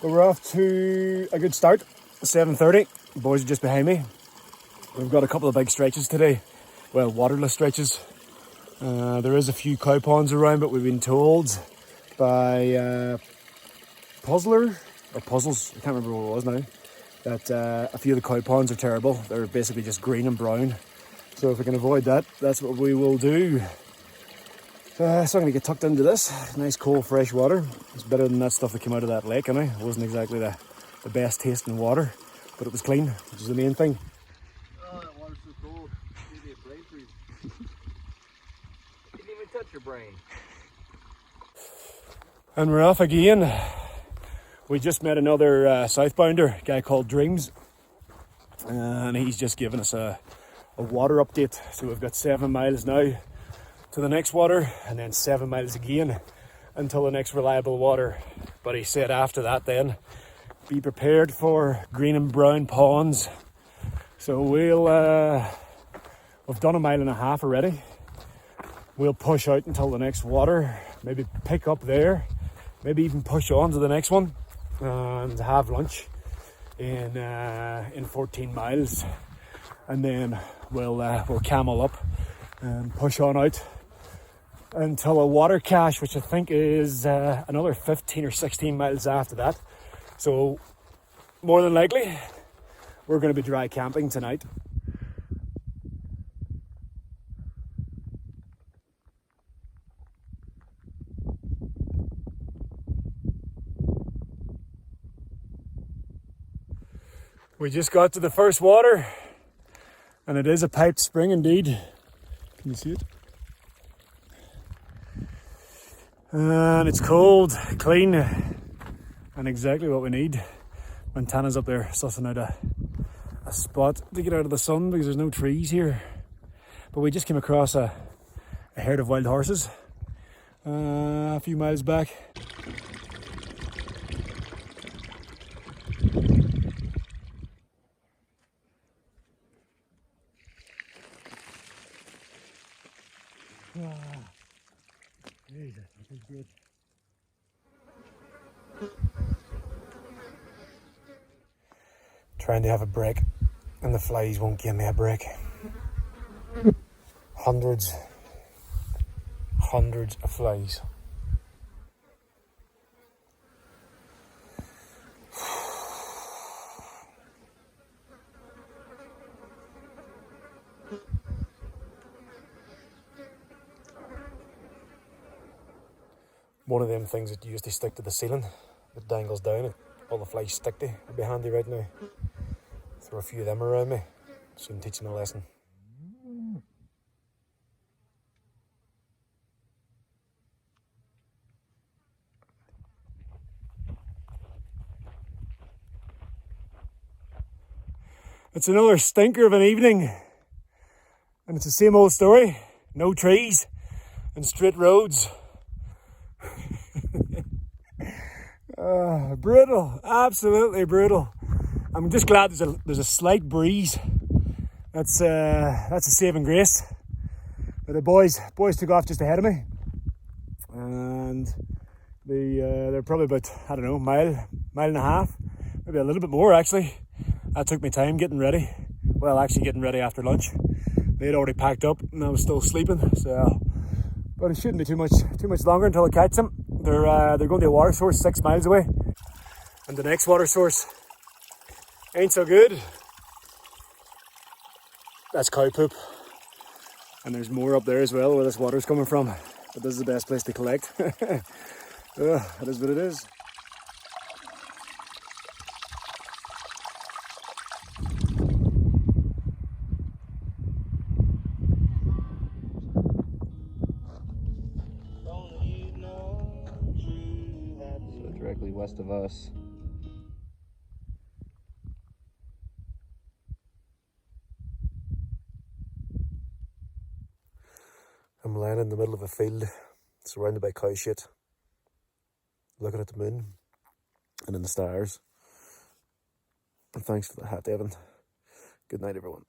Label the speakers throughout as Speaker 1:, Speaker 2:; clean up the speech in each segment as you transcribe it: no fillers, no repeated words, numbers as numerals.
Speaker 1: But we're off to a good start, 7:30. The boys are just behind me. We've got a couple of big stretches today. Well, waterless stretches. There is a few cow ponds around, but we've been told by Puzzler, or Puzzles, I can't remember what it was now, that a few of the cow ponds are terrible. They're basically just green and brown. So if we can avoid that, that's what we will do. So I'm going to get tucked into this. Nice cold fresh water. It's better than that stuff that came out of that lake anyway. It wasn't exactly the best tasting water, but it was clean, which is the main thing.
Speaker 2: Oh, that water's so cold. Maybe a brain freeze. Didn't even touch your brain.
Speaker 1: And we're off again. We just met another southbounder, a guy called Dreams. And he's just given us a water update. So we've got 7 miles now to the next water, and then 7 miles again until the next reliable water. But he said after that then, be prepared for green and brown ponds. So we've done 1.5 miles already. We'll push out until the next water, maybe pick up there, maybe even push on to the next one and have lunch in 14 miles. And then we'll camel up and push on out until a water cache, which I think is another 15 or 16 miles after that. So more than likely, we're going to be dry camping tonight. We just got to the first water, and it is a piped spring indeed. Can you see it? And it's cold, clean, and exactly what we need. Montana's up there sussing out a spot to get out of the sun because there's no trees here. But we just came across a herd of wild horses a few miles back. Jesus, this is good. Trying to have a break, and the flies won't give me a break. Hundreds of flies. One of them things that used to stick to the ceiling that dangles down and all the flies stick to would be handy right now. Throw a few of them around me, soon teach them a lesson. It's another stinker of an evening, and it's the same old story. No trees and straight roads. Brutal, absolutely brutal. I'm just glad there's a slight breeze. That's a saving grace. But the boys took off just ahead of me, and they're probably about, I don't know, mile and a half, maybe a little bit more actually. That took me time getting ready. Well, actually getting ready after lunch. They'd already packed up, and I was still sleeping. So, but it shouldn't be too much longer until I catch them. They're going to a water source 6 miles away, and the next water source ain't so good. That's cow poop, and there's more up there as well where this water's coming from. But this is the best place to collect. That is what it is.
Speaker 2: So directly west of us.
Speaker 1: I'm lying in the middle of a field, surrounded by cow shit, looking at the moon and in the stars. And thanks for the hat, Evan. Good night, everyone.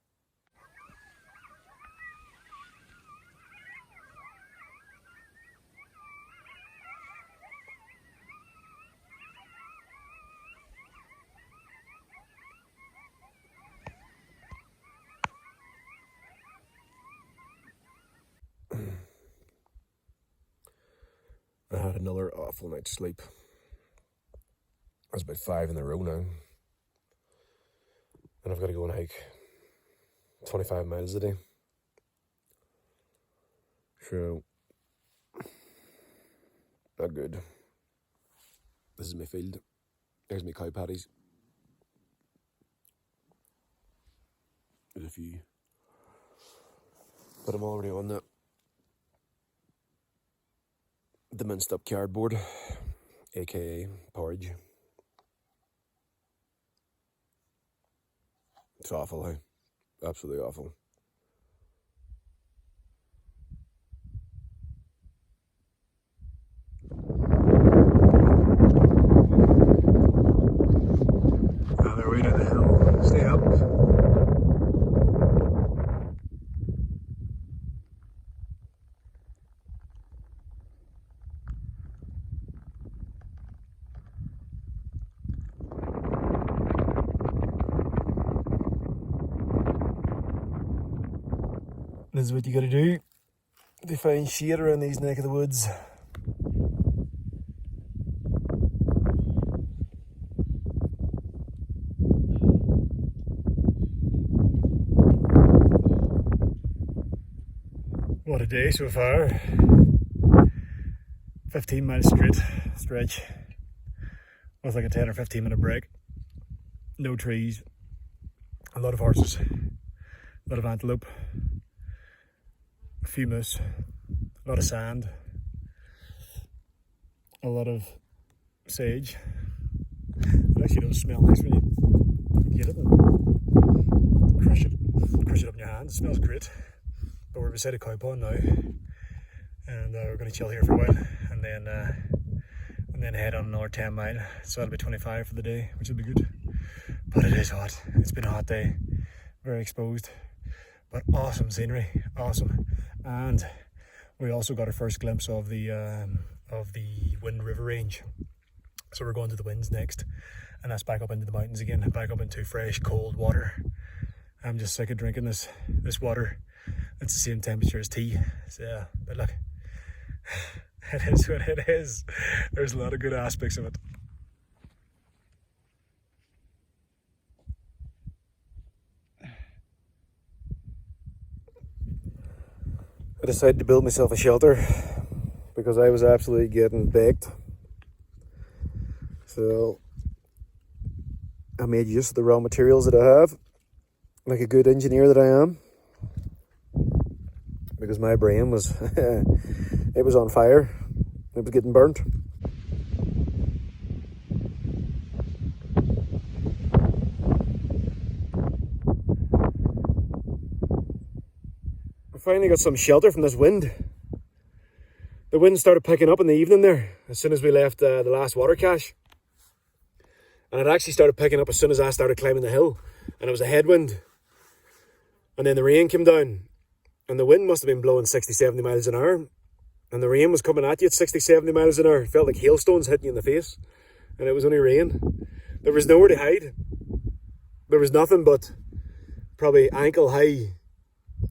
Speaker 1: I had another awful night's sleep. It's about 5 in a row now. And I've got to go and hike 25 miles a day. So, not good. This is my field. There's my cow patties. There's a few. But I'm already on the minced up cardboard, aka porridge. It's awful, hey? Absolutely awful. On their way to the hill. Stay up. This is what you gotta do to find shade around these neck of the woods. What a day so far. 15 miles straight stretch with like a 10 or 15 minute break. No trees, a lot of horses, a lot of antelope, a few moose, a lot of sand, a lot of sage. It actually does smell nice when you get it and crush it up in your hand. It smells great. But we're beside a cow pond now, and we're going to chill here for a while, and then head on another 10 mile. So that'll be 25 for the day, which will be good. But it is hot. It's been a hot day, very exposed, but awesome scenery, awesome. And we also got our first glimpse of the Wind River range. So we're going to the winds next, and that's back up into the mountains again, back up into fresh, cold water. I'm just sick of drinking this water. It's the same temperature as tea. So yeah, but look, it is what it is. There's a lot of good aspects of it. I decided to build myself a shelter because I was absolutely getting baked. So I made use of the raw materials that I have, like a good engineer that I am. Because my brain was, it was on fire. It was getting burnt. I finally got some shelter from this wind. The wind started picking up in the evening there, as soon as we left the last water cache. And it actually started picking up as soon as I started climbing the hill. And it was a headwind. And then the rain came down. And the wind must have been blowing 60, 70 miles an hour. And the rain was coming at you at 60, 70 miles an hour. It felt like hailstones hitting you in the face. And it was only rain. There was nowhere to hide. There was nothing but probably ankle-high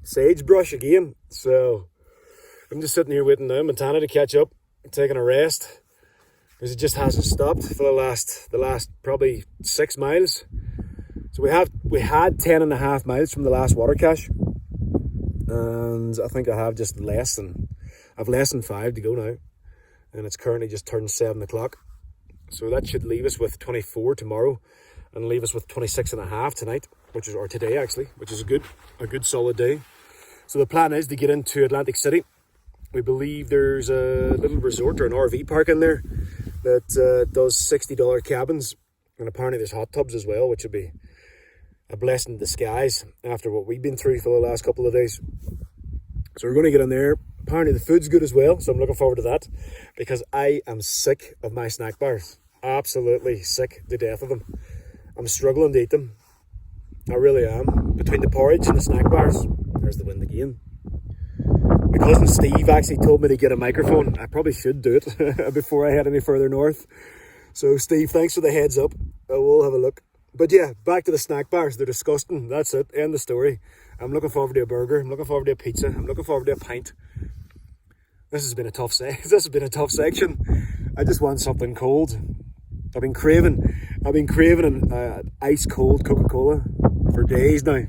Speaker 1: sagebrush again. So I'm just sitting here waiting now, Montana, to catch up, taking a rest. Because it just hasn't stopped for the last probably 6 miles. So we had 10 and a half miles from the last water cache. And I think I have less than 5 to go now, and it's currently just turned 7 o'clock. So that should leave us with 24 tomorrow, and leave us with 26 and a half tonight, or today actually, which is a good solid day. So the plan is to get into Atlantic City. We believe there's a little resort or an RV park in there that does $60 cabins, and apparently there's hot tubs as well, which would be a blessing in disguise after what we've been through for the last couple of days. So we're going to get in there. Apparently the food's good as well, so I'm looking forward to that, because I am sick of my snack bars. Absolutely sick to death of them. I'm struggling to eat them. I really am. Between the porridge and the snack bars. There's the wind again. My cousin Steve actually told me to get a microphone. I probably should do it before I head any further north. So Steve, thanks for the heads up. I will have a look. But yeah, back to the snack bars. They're disgusting. That's it. End the story. I'm looking forward to a burger. I'm looking forward to a pizza. I'm looking forward to a pint. This has been a tough this has been a tough section. I just want something cold. I've been craving an ice cold Coca-Cola for days now.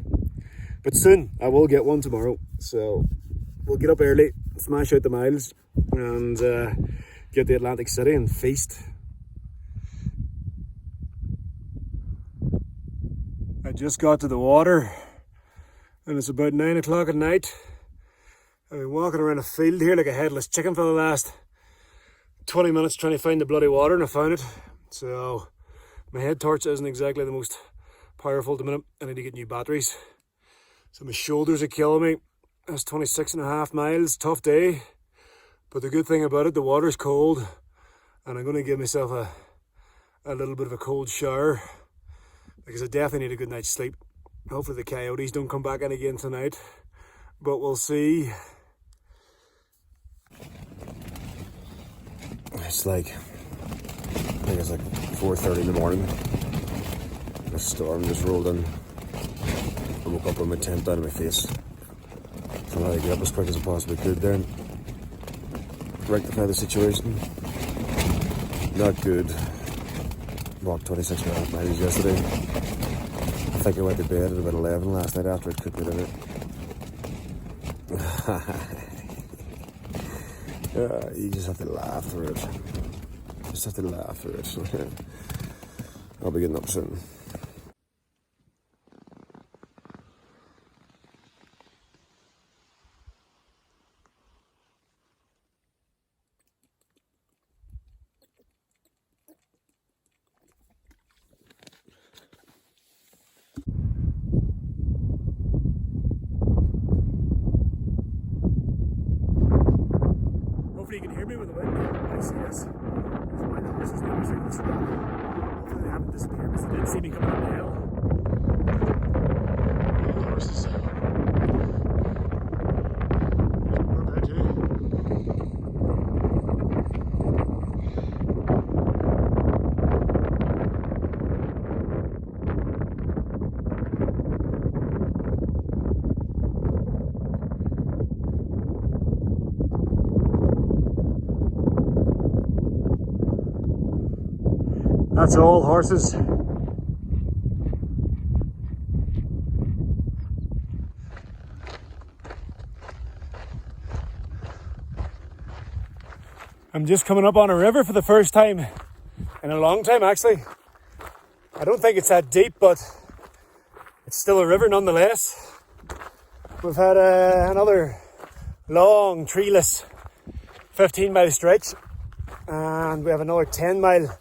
Speaker 1: But soon I will get one tomorrow. So we'll get up early, smash out the miles, and get to Atlantic City and feast. I just got to the water and it's about 9 o'clock at night. I've been walking around a field here like a headless chicken for the last 20 minutes trying to find the bloody water, and I found it. So my head torch isn't exactly the most powerful at the minute. I need to get new batteries. So my shoulders are killing me. That's 26.5 miles, tough day. But the good thing about it, the water's cold, and I'm going to give myself a little bit of a cold shower because I definitely need a good night's sleep. Hopefully the Coyotes don't come back in again tonight, but we'll see. It's like, I think it's like 4:30 in the morning. The storm just rolled in. I woke up with my tent down on my face. So I had to get up as quick as I possibly could there and rectify the situation. Not good. Walked 26.5 miles yesterday. I think I went to bed at about 11 last night after I cooked it in it. You just have to laugh through it. Just have to laugh through it. So, yeah. I'll be getting up soon. Hopefully you can hear me with the wind. I see this. There's my horses now. Hopefully they haven't disappeared because they didn't see me coming up the hill. Oh, horses. Not bad too. That's all, horses. I'm just coming up on a river for the first time in a long time, actually. I don't think it's that deep, but it's still a river nonetheless. We've had another long, treeless 15-mile stretch, and we have another 10-mile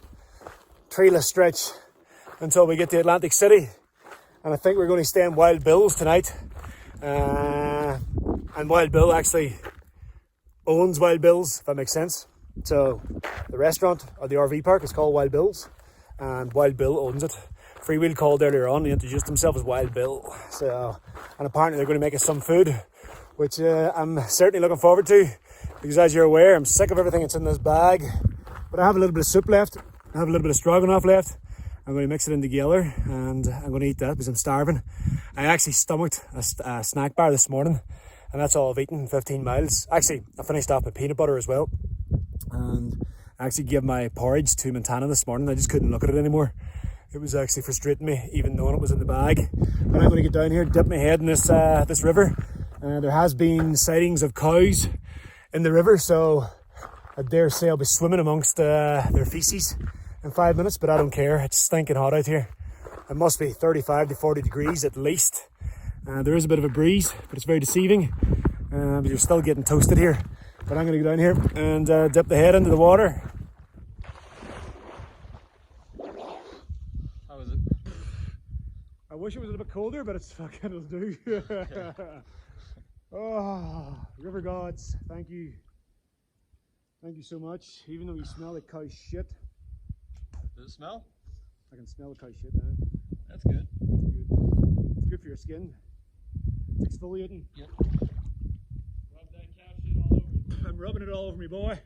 Speaker 1: treeless stretch until we get to Atlantic City. And I think we're going to stay in Wild Bill's tonight. And Wild Bill actually owns Wild Bill's, if that makes sense. So the restaurant or the RV park is called Wild Bill's, and Wild Bill owns it. Freewheel called earlier on, he introduced himself as Wild Bill. So, and apparently they're going to make us some food, which I'm certainly looking forward to, because as you're aware, I'm sick of everything that's in this bag. But I have a little bit of soup left. I have a little bit of stroganoff left. I'm going to mix it in together and I'm going to eat that because I'm starving. I actually stomached a snack bar this morning, and that's all I've eaten in 15 miles. Actually, I finished off my peanut butter as well. And I actually gave my porridge to Montana this morning. I just couldn't look at it anymore. It was actually frustrating me, even knowing it was in the bag. But I'm going to get down here, dip my head in this river. There has been sightings of cows in the river, so I dare say I'll be swimming amongst their feces in 5 minutes, but I don't care. It's stinking hot out here. It must be 35 to 40 degrees at least. There is a bit of a breeze, but it's very deceiving. But you're still getting toasted here. But I'm going to go down here and dip the head into the water.
Speaker 2: How is it?
Speaker 1: I wish it was a little bit colder, but it's fucking, it'll do. Oh, river gods, thank you. Thank you so much. Even though you smell like cow shit.
Speaker 2: Does it smell?
Speaker 1: I can smell the cow shit now.
Speaker 2: That's good.
Speaker 1: It's good. It's good for your skin. It's exfoliating.
Speaker 2: Yep.
Speaker 1: Rub that cow shit all over me. I'm rubbing it all over me, boy.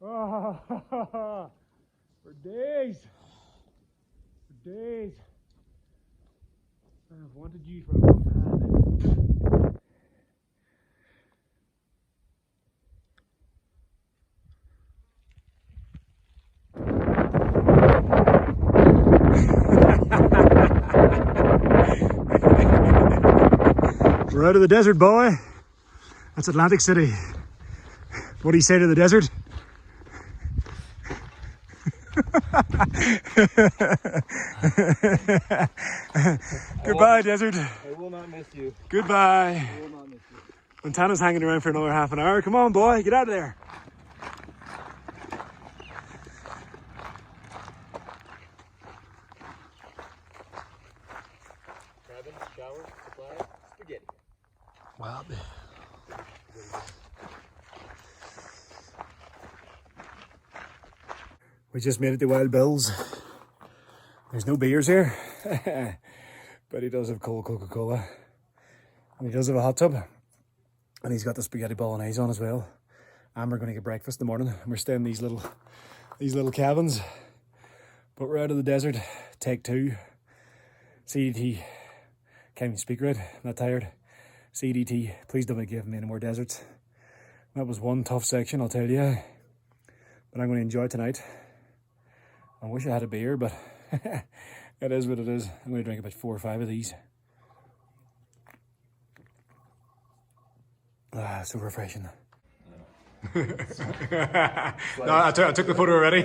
Speaker 1: Oh, for days. For days. I've wanted you for a long time. We're out of the desert, boy. That's Atlantic City. What do you say to the desert? Goodbye, desert.
Speaker 2: I will not miss you.
Speaker 1: Goodbye.
Speaker 2: I will not miss you.
Speaker 1: Montana's hanging around for another half an hour. Come on, boy, get out of there.
Speaker 2: Cabin, shower, supply, spaghetti.
Speaker 1: Well, we just made it to Wild Bill's. There's no beers here, but he does have cold Coca-Cola. And he does have a hot tub. And he's got the spaghetti bolognese on as well. And we're going to get breakfast in the morning. And we're staying in these little cabins. But we're out of the desert. Take 2. CDT. Can't even speak right. I'm not tired. CDT. Please don't be giving me any more deserts. That was one tough section, I'll tell you. But I'm going to enjoy tonight. I wish I had a beer, but it is what it is. I'm going to drink about 4 or 5 of these. Ah, so refreshing. No, I took the photo already.